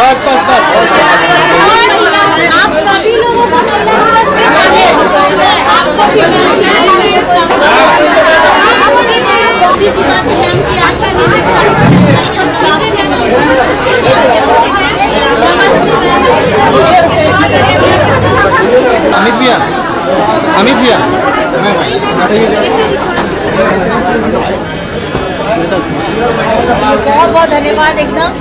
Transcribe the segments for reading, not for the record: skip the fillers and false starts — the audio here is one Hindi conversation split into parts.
बस बस बस। आप सभी लोगों को अमित भैया, अमित भैया बहुत बहुत धन्यवाद। एकदम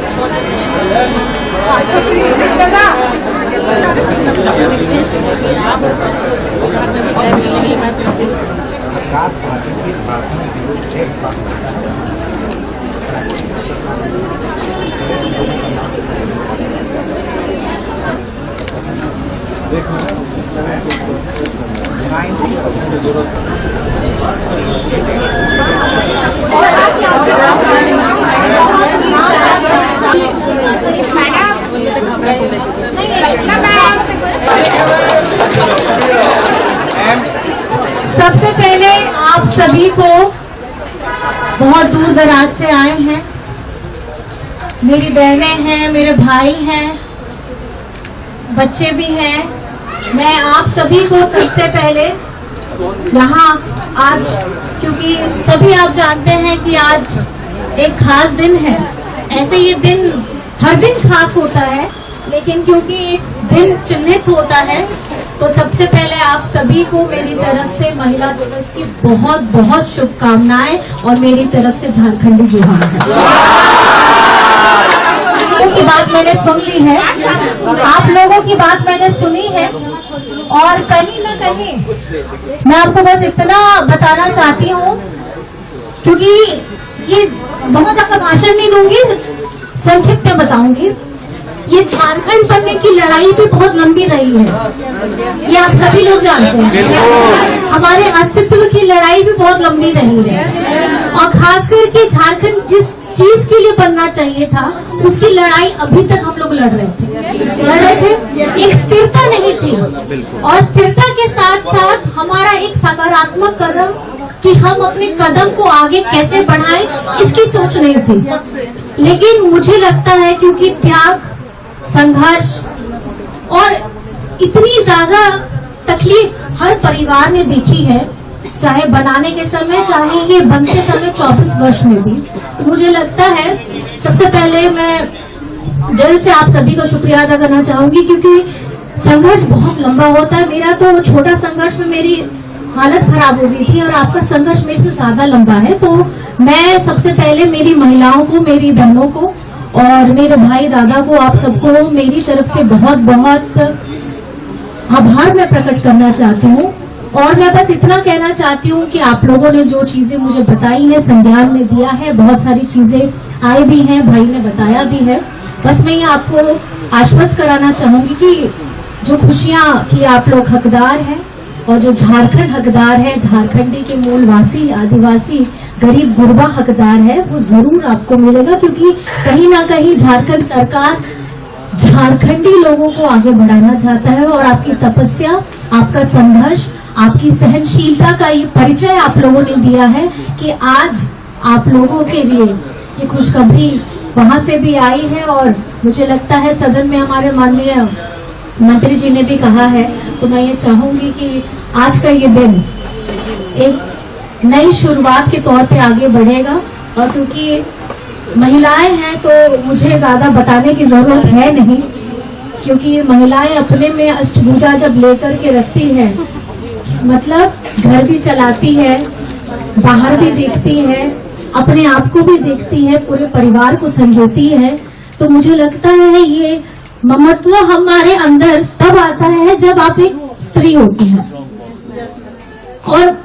सबसे पहले आप सभी को बहुत दूर दराज से आए हैं, मेरी बहनें हैं, मेरे भाई हैं, बच्चे भी हैं। मैं आप सभी को सबसे पहले यहाँ आज, क्योंकि सभी आप जानते हैं कि आज एक खास दिन है। ऐसे ये दिन हर दिन खास होता है, लेकिन क्योंकि एक दिन चिन्हित होता है तो सबसे पहले आप सभी को मेरी तरफ से महिला दिवस की बहुत बहुत शुभकामनाएं और मेरी तरफ से झारखंडी जोहार है। की बात मैंने सुन ली है, आप लोगों की बात मैंने सुनी है, और कहीं न कहीं मैं आपको बस इतना बताना चाहती हूँ, क्योंकि ये बहुत ज्यादा भाषण नहीं दूंगी, संक्षिप्त में बताऊंगी। ये झारखंड बनने की लड़ाई भी बहुत लंबी रही है, ये आप सभी लोग जानते हैं। हमारे अस्तित्व की लड़ाई भी बहुत लंबी रही है, और खास करके झारखंड जिस चीज के लिए बनना चाहिए था उसकी लड़ाई अभी तक हम लोग लड़ रहे थे। एक स्थिरता नहीं थी, और स्थिरता के साथ साथ हमारा एक सकारात्मक कदम कि हम अपने कदम को आगे कैसे बढ़ाएं, इसकी सोच नहीं थी। लेकिन मुझे लगता है क्योंकि त्याग, संघर्ष और इतनी ज्यादा तकलीफ हर परिवार ने देखी है, चाहे बनाने के समय, चाहे ये बनते समय 24 वर्ष में भी, तो मुझे लगता है सबसे पहले मैं दिल से आप सभी को शुक्रिया अदा करना चाहूंगी, क्योंकि संघर्ष बहुत लंबा होता है। मेरा तो छोटा संघर्ष में मेरी हालत खराब हो गई थी, और आपका संघर्ष मेरे से ज्यादा लंबा है। तो मैं सबसे पहले मेरी महिलाओं को, मेरी बहनों को और मेरे भाई दादा को, आप सबको मेरी तरफ से बहुत बहुत आभार मैं प्रकट करना चाहती हूँ। और मैं बस इतना कहना चाहती हूँ कि आप लोगों ने जो चीजें मुझे बताई है, संज्ञान में दिया है, बहुत सारी चीजें आई भी हैं, भाई ने बताया भी है। बस मैं ये आपको आश्वस्त कराना चाहूंगी कि जो खुशियां की आप लोग हकदार हैं, और जो झारखंड हकदार है, झारखंडी के मूलवासी, आदिवासी, गरीब गुरबा हकदार है, वो जरूर आपको मिलेगा। क्योंकि कहीं ना कहीं झारखंड सरकार झारखंडी लोगों को आगे बढ़ाना चाहता है, और आपकी तपस्या, आपका संघर्ष, आपकी सहनशीलता का ये परिचय आप लोगों ने दिया है कि आज आप लोगों के लिए ये खुशखबरी वहां से भी आई है। और मुझे लगता है सदन में हमारे माननीय मंत्री जी ने भी कहा है, तो मैं ये चाहूंगी कि आज का ये दिन एक नई शुरुआत के तौर पे आगे बढ़ेगा। और क्योंकि महिलाएं हैं तो मुझे ज्यादा बताने की जरूरत है नहीं, क्योंकि महिलाएं अपने में अष्टभुजा जब लेकर के रखती है, मतलब घर भी चलाती है, बाहर भी देखती है, अपने आप को भी देखती है, पूरे परिवार को संजोती है, तो मुझे लगता है ये ममत्व हमारे अंदर तब आता है जब आप एक स्त्री होती हैं, और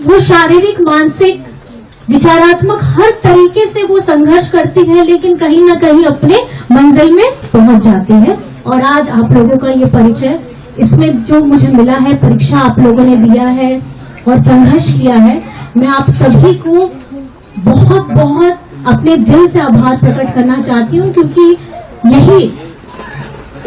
वो शारीरिक, मानसिक, विचारात्मक हर तरीके से वो संघर्ष करती है, लेकिन कहीं ना कहीं अपने मंजिल में पहुंच जाती है। और आज आप लोगों का ये परिचय, इसमें जो मुझे मिला है, परीक्षा आप लोगों ने दिया है और संघर्ष किया है, मैं आप सभी को बहुत बहुत अपने दिल से आभार प्रकट करना चाहती हूँ, क्योंकि यही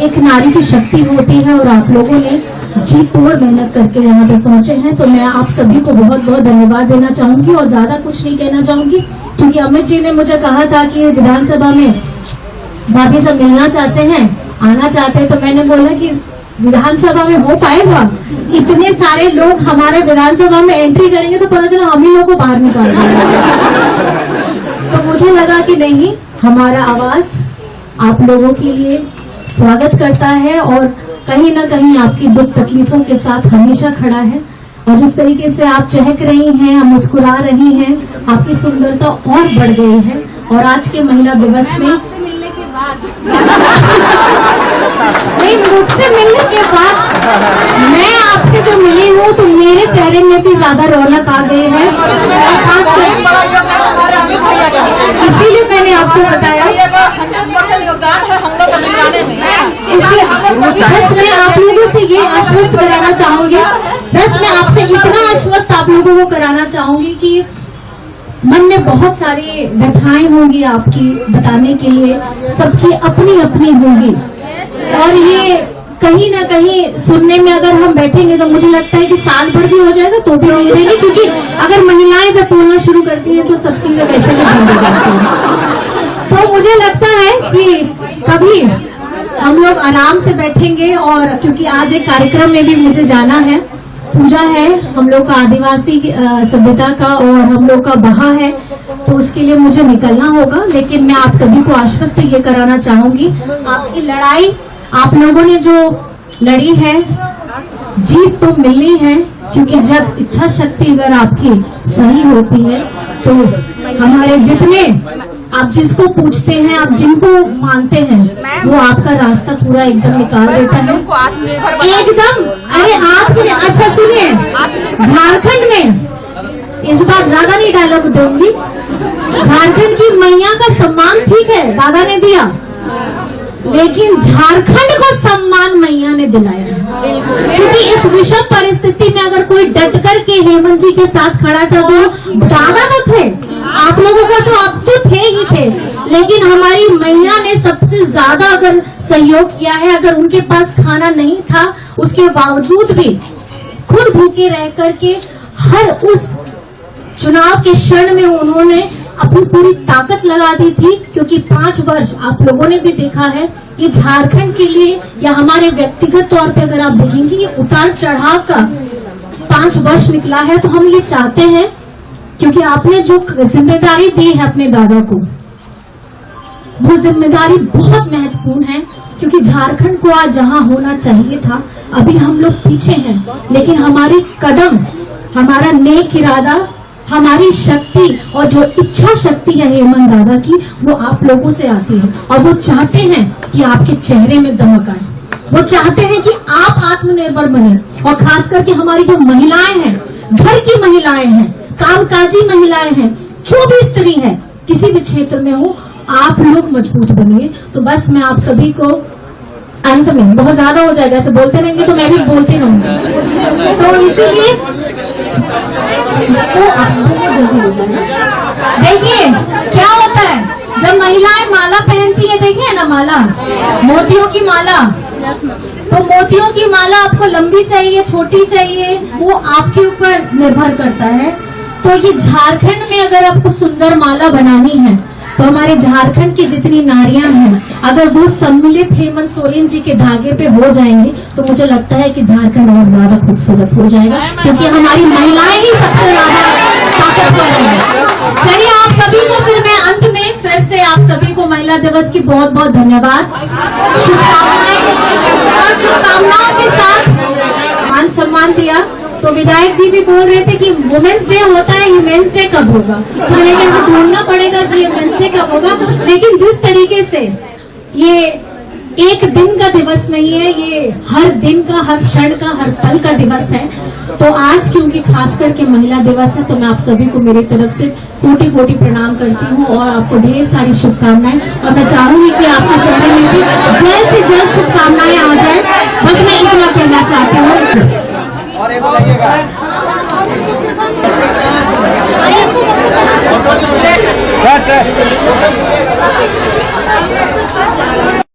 एक नारी की शक्ति होती है, और आप लोगों ने जी तोड़ मेहनत करके यहाँ पे पहुंचे हैं। तो मैं आप सभी को बहुत बहुत धन्यवाद देना चाहूंगी, और ज्यादा कुछ नहीं कहना चाहूंगी, क्योंकि अमित जी ने मुझे कहा था कि विधानसभा में भाभी सब मिलना चाहते हैं, आना चाहते हैं। तो मैंने बोला कि विधानसभा में हो पाएगा? इतने सारे लोग हमारे विधानसभा में एंट्री करेंगे तो पता चला हम ही लोग को बाहर निकाल देंगे। तो मुझे लगा कि नहीं, हमारा आवाज आप लोगों के लिए स्वागत करता है और कहीं ना कहीं आपकी दुख तकलीफों के साथ हमेशा खड़ा है। और जिस तरीके से आप चहक रही हैं, मुस्कुरा रही हैं, आपकी सुंदरता और बढ़ गई है। और आज के महिला दिवस में आपसे मिलने के बाद नहीं, मुझसे मिलने के बाद मैं आपसे जो मिली हूँ तो मेरे चेहरे में भी ज्यादा रौनक आ गई है। इसीलिए मैंने आपको बताया, योगदान है हम लोग मिलाने में। इसलिए बस मैं आप लोगों से ये आश्वस्त कराना चाहूंगी, बस मैं आपसे इतना आश्वस्त आप लोगों को कराना चाहूंगी कि मन में बहुत सारी व्यथाएं होंगी आपकी बताने के लिए, सबकी अपनी अपनी होंगी। और ये कहीं ना कहीं सुनने में अगर हम बैठेंगे तो मुझे लगता है कि साल भर भी हो जाएगा तो भी नहीं रहेगी, क्योंकि अगर महिलाएं जब बोलना शुरू करती हैं तो सब चीजें वैसे भी बंद हो जाती हैं। तो मुझे लगता है कि कभी हम लोग आराम से बैठेंगे। और क्योंकि आज एक कार्यक्रम में भी मुझे जाना है, पूजा है हम लोग का आदिवासी सभ्यता का और हम लोग का बहा है, तो उसके लिए मुझे निकलना होगा। लेकिन मैं आप सभी को आश्वस्त ये कराना चाहूंगी, आपकी लड़ाई आप लोगों ने जो लड़ी है, जीत तो मिलनी है। क्योंकि जब इच्छा शक्ति अगर आपकी सही होती है तो हमारे जितने आप जिसको पूछते हैं, आप जिनको मानते हैं, वो आपका रास्ता पूरा एकदम निकाल देता है एकदम। अरे आत्मनिर्भर, अच्छा सुनिए, झारखंड में इस बार दादा ने डायलॉग दूंगी, झारखंड की मैया का सम्मान ठीक है दादा ने दिया, लेकिन झारखंड को सम्मान मैया ने दिलाया। क्योंकि इस विषम परिस्थिति में अगर कोई डट कर के हेमंत जी के साथ खड़ा था तो दादा तो थे, आप लोगों का तो अब तो थे ही थे, लेकिन हमारी मैया ने सबसे ज्यादा अगर सहयोग किया है। अगर उनके पास खाना नहीं था उसके बावजूद भी खुद भूखे रह करके हर उस चुनाव के क्षण में उन्होंने अपनी पूरी ताकत लगा दी थी। क्योंकि 5 वर्ष आप लोगों ने भी देखा है, ये झारखंड के लिए या हमारे व्यक्तिगत तौर पे अगर आप देखेंगे ये उतार चढ़ाव का 5 वर्ष निकला है। तो हम ये चाहते हैं, क्योंकि आपने जो जिम्मेदारी दी है अपने दादा को, वो जिम्मेदारी बहुत महत्वपूर्ण है। क्योंकि झारखंड को आज जहां होना चाहिए था, अभी हम लोग पीछे हैं, लेकिन हमारी कदम, हमारा नेक इरादा, हमारी शक्ति और जो इच्छा शक्ति है हेमंत दादा की, वो आप लोगों से आती है। और वो चाहते हैं कि आपके चेहरे में दमक आए, वो चाहते हैं कि आप आत्मनिर्भर बने। और खास करके हमारी जो महिलाएं हैं, घर की महिलाएं हैं, कामकाजी महिलाएं हैं, जो भी स्त्री है किसी भी क्षेत्र में हो, आप लोग मजबूत बनिए। तो बस मैं आप सभी को अंत में, बहुत ज्यादा हो जाएगा ऐसे बोलते रहेंगे तो मैं भी बोलती रहूंगी, तो इसीलिए जल्दी हो जाएगा। देखिए क्या होता है जब महिलाएं माला पहनती है, देखिए ना माला, मोतियों की माला, तो मोतियों की माला आपको लंबी चाहिए छोटी चाहिए, वो आपके ऊपर निर्भर करता है। तो ये झारखंड में अगर आपको सुंदर माला बनानी है तो हमारे झारखंड की जितनी नारियां हैं, अगर वो सम्मिलित हेमंत सोरेन जी के धागे पे हो जाएंगे तो मुझे लगता है कि झारखंड और ज्यादा खूबसूरत हो जाएगा। क्योंकि हमारी महिलाएं ही सबसे ज्यादा ताकतवर हैं। चलिए आप सभी को फिर मैं अंत में फिर से आप सभी को महिला दिवस की बहुत बहुत धन्यवाद, शुभकामनाओं के साथ मान सम्मान दिया। तो विधायक जी भी बोल रहे थे कि वुमेन्स डे होता है, ह्यूमेन्स डे कब होगा, तो लेकिन हमें ढूंढना पड़ेगा कि वुमेन्स डे कब होगा। लेकिन जिस तरीके से ये एक दिन का दिवस नहीं है, ये हर दिन का, हर क्षण का, हर पल का दिवस है। तो आज क्योंकि खास करके महिला दिवस है, तो मैं आप सभी को मेरी तरफ से कोटि कोटि प्रणाम करती हूँ और आपको ढेर सारी शुभकामनाएं। और मैं चाहूंगी कि आपके चेहरे में भी जल्द से जल्द शुभकामनाएं आ जाए। बस मैं